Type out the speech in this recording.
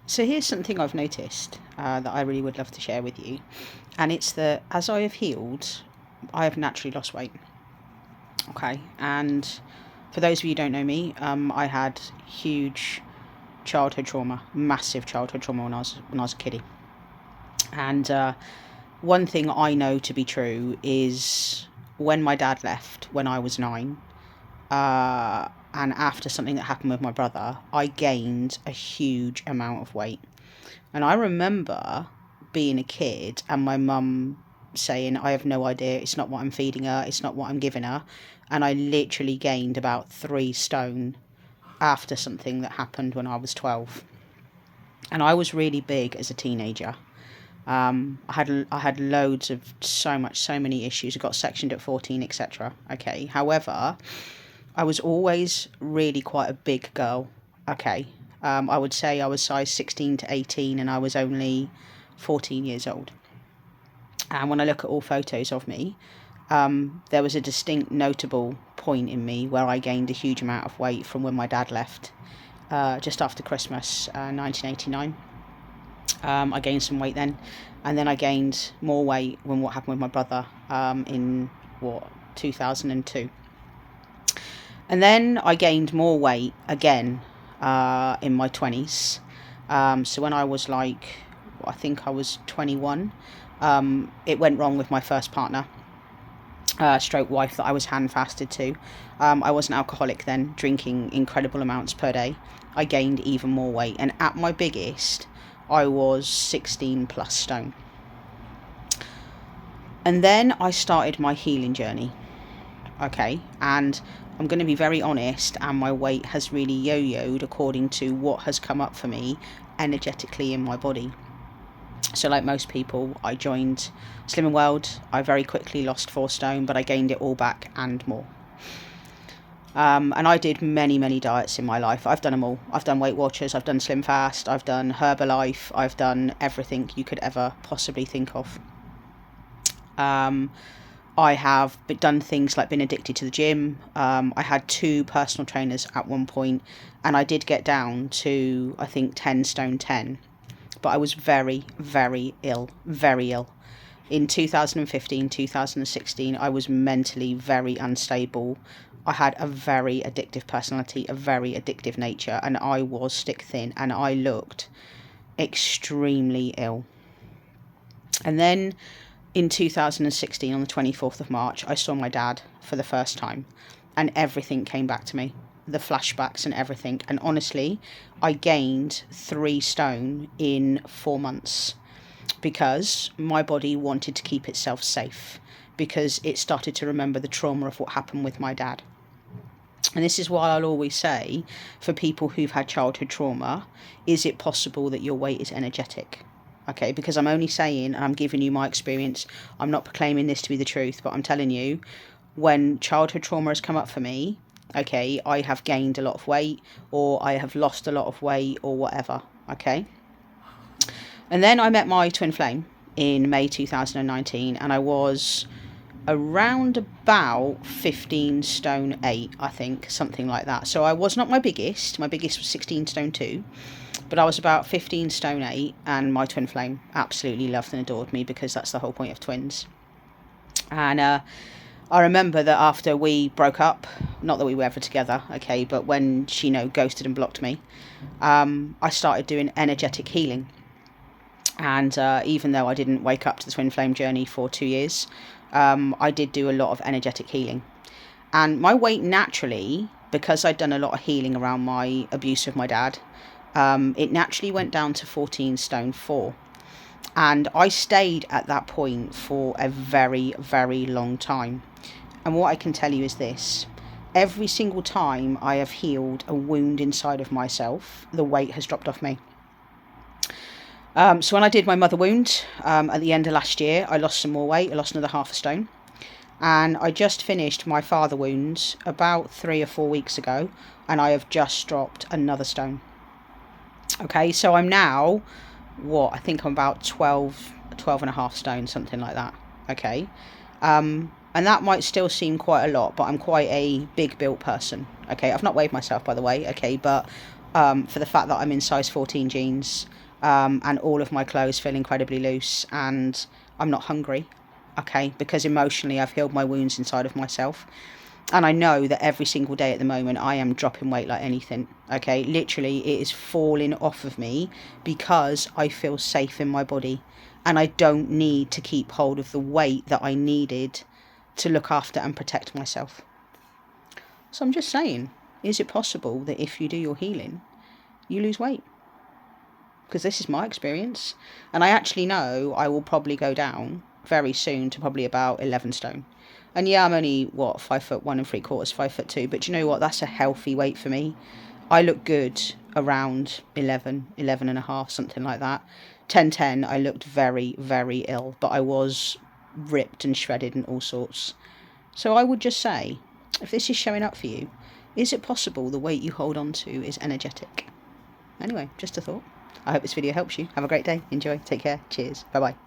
So here's something I've noticed that I really would love to share with you, and it's that as I have healed, I have naturally lost weight. Okay, and for those of you who don't know me, I had huge childhood trauma, massive childhood trauma when I was a kiddie, and one thing I know to be true is when my dad left when I was 9, and after something that happened with my brother, I gained a huge amount of weight. And I remember being a kid and my mum saying, I have no idea, it's not what I'm feeding her, it's not what I'm giving her. And I literally gained about 3 stone after something that happened when I was 12. And I was really big as a teenager. I had loads of so many issues. I got sectioned at 14, etc. Okay. However, I was always really quite a big girl. Okay. I would say I was size 16 to 18 and I was only 14 years old. And when I look at all photos of me, there was a distinct notable point in me where I gained a huge amount of weight from when my dad left, just after Christmas, 1989. I gained some weight then, and then I gained more weight when what happened with my brother, in 2002. And then I gained more weight again in my 20s. So when I was I think I was 21, it went wrong with my first partner, stroke wife that I was handfasted to. I was an alcoholic then, drinking incredible amounts per day. I gained even more weight, and at my biggest, I was 16 plus stone. And then I started my healing journey. Okay, and I'm going to be very honest, and my weight has really yo-yoed according to what has come up for me energetically in my body. So like most people, I joined Slimming World. I very quickly lost 4 stone, but I gained it all back and more. And I did many diets in my life. I've done them all. I've done Weight Watchers, I've done Slim Fast, I've done Herbalife, I've done everything you could ever possibly think of. I have done things like been addicted to the gym. I had 2 personal trainers at one point, and I did get down to, I think, 10 stone 10. But I was very ill, very ill. In 2015, 2016, I was mentally very unstable. I had a very addictive personality, a very addictive nature, and I was stick thin, and I looked extremely ill. And then in 2016, on the 24th of March, I saw my dad for the first time, and everything came back to me. The flashbacks and everything. And honestly, I gained 3 stone in 4 months because my body wanted to keep itself safe, because it started to remember the trauma of what happened with my dad. And this is why I'll always say, for people who've had childhood trauma, is it possible that your weight is energetic? Okay, because I'm only saying, and I'm giving you my experience. I'm not proclaiming this to be the truth, but I'm telling you, when childhood trauma has come up for me, okay, I have gained a lot of weight, or I have lost a lot of weight, or whatever, okay? And then I met my twin flame in May 2019, and I was around about 15 stone 8, I think, something like that. So I was not my biggest was 16 stone 2, but I was about 15 stone 8, and my twin flame absolutely loved and adored me, because that's the whole point of twins. And I remember that after we broke up, not that we were ever together, okay, but when she, ghosted and blocked me, I started doing energetic healing. And even though I didn't wake up to the twin flame journey for 2 years, I did do a lot of energetic healing. And my weight naturally, because I'd done a lot of healing around my abuse of my dad, it naturally went down to 14 stone 4. And I stayed at that point for a very long time. And what I can tell you is this: every single time I have healed a wound inside of myself, the weight has dropped off me. So when I did my mother wound at the end of last year, I lost some more weight. I lost another 1/2 stone. And I just finished my father wounds about 3 or 4 weeks ago, and I have just dropped another stone. Okay, so I'm now, I think I'm about 12 and a half stone, something like that. Okay. And that might still seem quite a lot, but I'm quite a big built person. Okay, I've not weighed myself, by the way. Okay, but for the fact that I'm in size 14 jeans, and all of my clothes feel incredibly loose, and I'm not hungry, okay, because emotionally I've healed my wounds inside of myself. And I know that every single day at the moment I am dropping weight like anything, okay? Literally, it is falling off of me because I feel safe in my body, and I don't need to keep hold of the weight that I needed to look after and protect myself. So I'm just saying, is it possible that if you do your healing, you lose weight? Because this is my experience, and I actually know I will probably go down very soon to probably about 11 stone. And yeah, I'm only, 5'1¾", 5'2", but you know what, that's a healthy weight for me. I look good around 11, 11 and a half, something like that. 10, I looked very, very ill, but I was ripped and shredded and all sorts. So I would just say, if this is showing up for you, is it possible the weight you hold on to is energetic? Anyway, just a thought. I hope this video helps you. Have a great day. Enjoy. Take care. Cheers. Bye-bye.